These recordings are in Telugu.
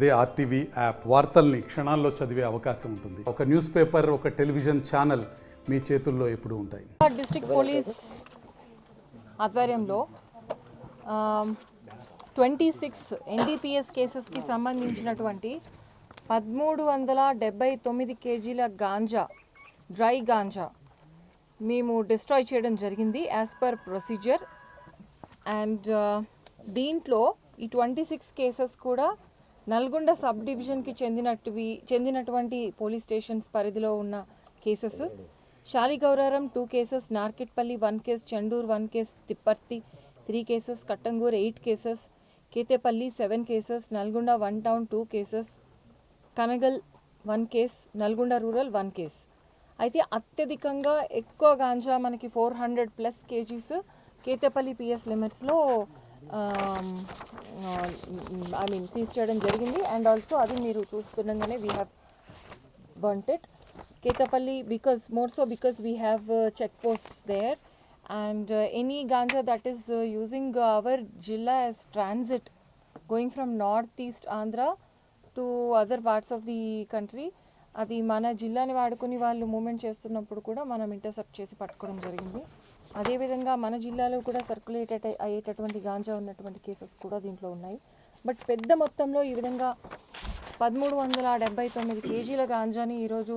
అదే ఆర్టీవీ యాప్ వార్తల్ని క్షణాల్లో చదివే అవకాశం ఉంటుంది. ఒక న్యూస్ పేపర్, ఒక టెలివిజన్ ఛానల్ మీ చేతుల్లో ఎప్పుడూ ఉంటాయి. డిస్ట్రిక్ట్ పోలీస్ ఆధ్వర్యంలో 26 ఎన్డీపీఎస్ కేసెస్కి సంబంధించినటువంటి 1379 కేజీల గాంజా, డ్రై గాంజా మేము డిస్ట్రాయ్ చేయడం జరిగింది యాజ్ పర్ ప్రొసీజర్. అండ్ దీంట్లో ఈ 26 కేసెస్ కూడా నల్గొండ సబ్ డివిజన్కి చెందినటువంటి పోలీస్ స్టేషన్స్ పరిధిలో ఉన్న cases. Shaligouraram 2 cases, Narketpally 1 case, Chenduru 1 case, Tipparthi 3 cases, Kattangur 8 cases, Kethepally 7 cases, Nalgonda 1 town 2 cases, Kanagal 1 case, Nalgonda rural 1 case. అయితే అత్యధికంగా ఎక్కువ గాంజా మనకి 400+ కేజీస్ కేతేపల్లి పిఎస్ లిమిట్స్లో సీజ్ చేయడం జరిగింది. అండ్ ఆల్సో అది మీరు చూస్తుండగానే we have burnt it. Ketapalli because we have checkposts there, and any ganja that is using our jilla as transit going from northeast Andhra to other parts of the country, అది మన జిల్లాని వాడుకొని వాళ్ళు మూవ్మెంట్ చేస్తున్నప్పుడు కూడా మనం ఇంటర్సెప్ట్ చేసి పట్టుకోవడం జరిగింది. అదేవిధంగా మన జిల్లాలో కూడా సర్క్యులేట్ అయ్యేటటువంటి గాంజా ఉన్నటువంటి కేసెస్ కూడా దీంట్లో ఉన్నాయి. బట్ పెద్ద మొత్తంలో ఈ విధంగా 1379 కేజీల గాంజాని ఈరోజు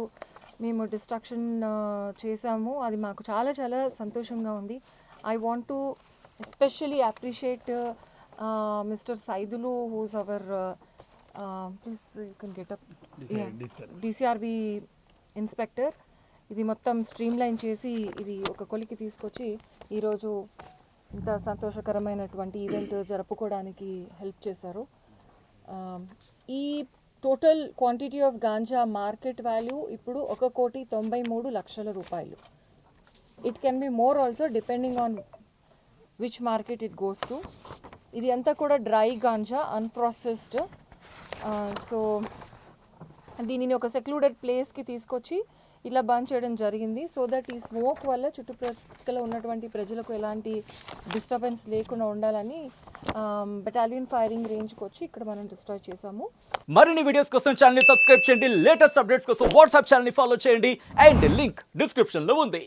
మేము డిస్ట్రక్షన్ చేసాము. అది మాకు చాలా చాలా సంతోషంగా ఉంది. I want to especially appreciate mister Saidulu whose our please you can get up DCRB inspector. ఇది మొత్తం స్ట్రీమ్లైన్ చేసి ఇది ఒక కొలికి తీసుకొచ్చి ఈరోజు ఇంత సంతోషకరమైనటువంటి ఈవెంట్ జరుపుకోవడానికి హెల్ప్ చేశారు. ఈ total quantity of ganja market value ఇప్పుడు 1,93,00,000 రూపాయలు. It can be more also depending on which market it goes to. ఇది అంతా కూడా డ్రై గాంజా, అన్ప్రాసెస్డ్. సో దీనిని ఒక సెక్లూడెడ్ ప్లేస్కి తీసుకొచ్చి ఇలా బంద్ చేయడం జరిగింది. సో దట్ ఈ స్మోక్ వల్ల చుట్టుప్రక్కల ఉన్నటువంటి ప్రజలకు ఎలాంటి డిస్టర్బెన్స్ లేకుండా ఉండాలని బెటాలియన్ ఫైరింగ్ రేంజ్కి వచ్చి ఇక్కడ మనం డిస్ట్రాయ్ చేసాము. మరిన్ని వీడియోస్ కోసం ఛానల్ ని సబ్స్క్రైబ్ చేయండి. లేటెస్ట్ అప్డేట్స్ కోసం వాట్సాప్ ఛానల్ ని ఫాలో చేయండి. అండ్ లింక్ డిస్క్రిప్షన్ లో ఉంది.